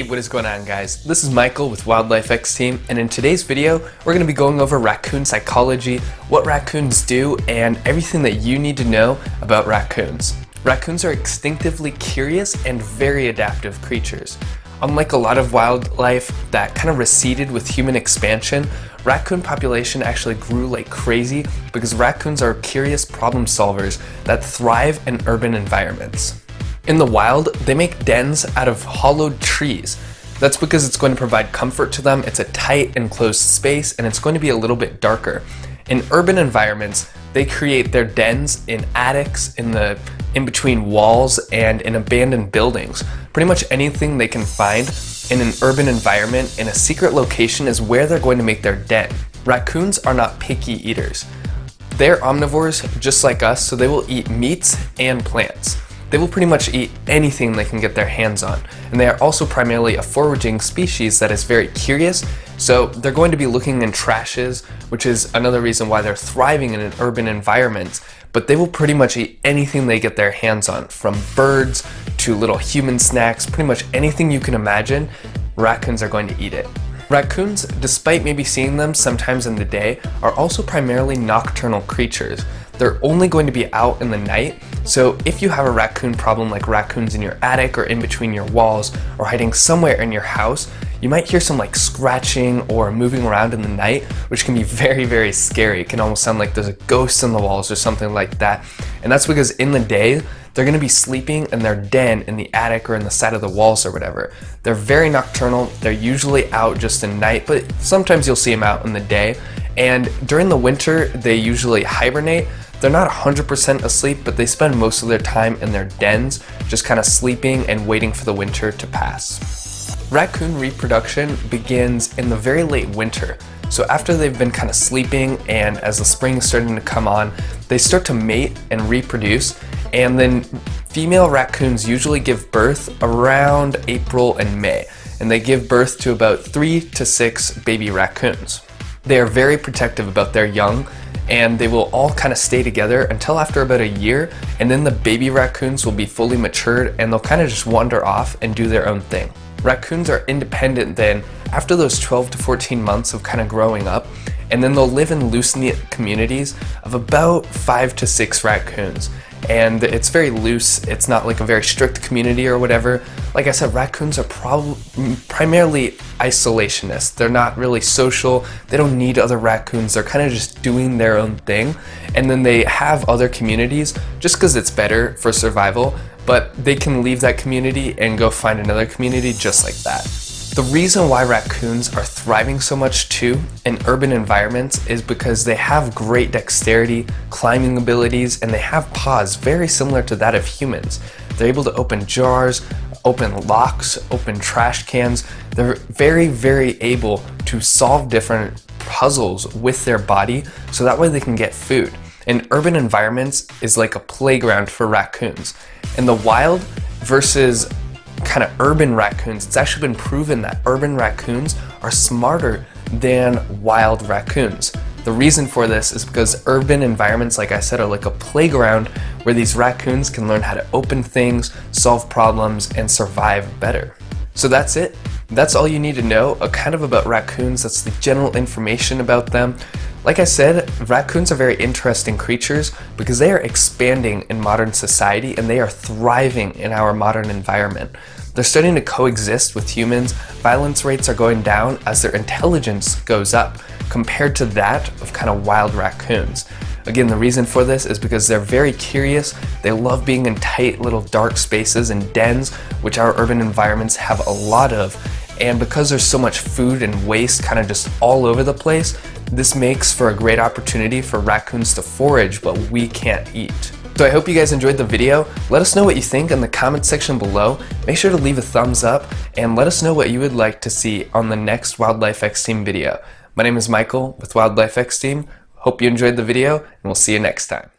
Hey, what is going on, guys? This is Michael with Wildlife X Team, and in today's video, we're going to be going over raccoon psychology, what raccoons do, and everything that you need to know about raccoons. Raccoons are instinctively curious and very adaptive creatures. Unlike a lot of wildlife that kind of receded with human expansion, raccoon population actually grew like crazy because raccoons are curious problem solvers that thrive in urban environments. In the wild, they make dens out of hollowed trees. That's because it's going to provide comfort to them, it's a tight enclosed space, and it's going to be a little bit darker. In urban environments, they create their dens in attics, in between walls, and in abandoned buildings. Pretty much anything they can find in an urban environment in a secret location is where they're going to make their den. Raccoons are not picky eaters. They're omnivores just like us, so they will eat meats and plants. They will pretty much eat anything they can get their hands on, and they are also primarily a foraging species that is very curious, so they're going to be looking in trashes, which is another reason why they're thriving in an urban environment, but they will pretty much eat anything they get their hands on, from birds to little human snacks, pretty much anything you can imagine, raccoons are going to eat it. Raccoons, despite maybe seeing them sometimes in the day, are also primarily nocturnal creatures. They're only going to be out in the night, so if you have a raccoon problem like raccoons in your attic or in between your walls or hiding somewhere in your house, you might hear some like scratching or moving around in the night, which can be very, very scary. It can almost sound like there's a ghost in the walls or something like that. And that's because in the day, they're going to be sleeping in their den in the attic or in the side of the walls or whatever. They're very nocturnal. They're usually out just at night, but sometimes you'll see them out in the day. And during the winter, they usually hibernate. They're not 100% asleep, but they spend most of their time in their dens, just kind of sleeping and waiting for the winter to pass. Raccoon reproduction begins in the very late winter. So after they've been kind of sleeping and as the spring is starting to come on, they start to mate and reproduce, and then female raccoons usually give birth around April and May, and they give birth to about 3 to 6 baby raccoons. They are very protective about their young, and they will all kind of stay together until after about a year, and then the baby raccoons will be fully matured and they'll kind of just wander off and do their own thing. Raccoons are independent then after those 12 to 14 months of kind of growing up, and then they'll live in loose-knit communities of about 5 to 6 raccoons. And it's very loose, it's not like a very strict community or whatever. Like I said, raccoons are primarily isolationists. They're not really social, they don't need other raccoons, they're kind of just doing their own thing. And then they have other communities just because it's better for survival, but they can leave that community and go find another community just like that. The reason why raccoons are thriving so much too in urban environments is because they have great dexterity, climbing abilities, and they have paws very similar to that of humans. They're able to open jars, open locks, open trash cans. They're very, very able to solve different puzzles with their body, so that way they can get food. And urban environments is like a playground for raccoons. In the wild versus kind of urban raccoons, it's actually been proven that urban raccoons are smarter than wild raccoons. The reason for this is because urban environments, like I said, are like a playground where these raccoons can learn how to open things, solve problems, and survive better. So that's it. That's all you need to know kind of about raccoons. That's the general information about them. Like I said, raccoons are very interesting creatures because they are expanding in modern society and they are thriving in our modern environment. They're starting to coexist with humans. Violence rates are going down as their intelligence goes up compared to that of kind of wild raccoons. Again, the reason for this is because they're very curious. They love being in tight little dark spaces and dens, which our urban environments have a lot of. And because there's so much food and waste kind of just all over the place, this makes for a great opportunity for raccoons to forage what we can't eat. So I hope you guys enjoyed the video. Let us know what you think in the comment section below. Make sure to leave a thumbs up and let us know what you would like to see on the next Wildlife X Team video. My name is Michael with Wildlife X Team. Hope you enjoyed the video, and we'll see you next time.